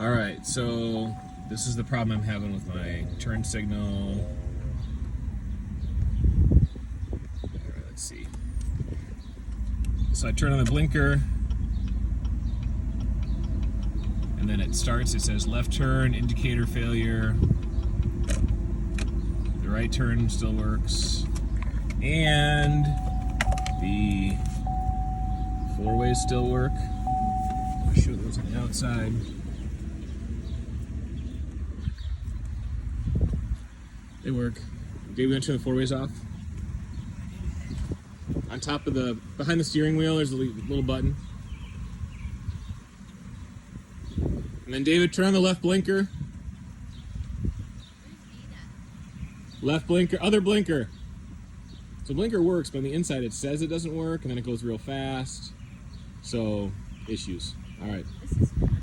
Alright, so this is the problem I'm having with my turn signal. Alright, let's see. So I turn on the blinker, and then it starts, it says left turn, indicator failure. The right turn still works. And the four-ways still work. I'll show those on the outside. They work. Dave, we want to turn the four-ways off. On top of behind the steering wheel, there's a little button. And then David, turn on the left blinker. Left blinker, other blinker. So blinker works, but on the inside it says it doesn't work, and then it goes real fast. So, issues. All right.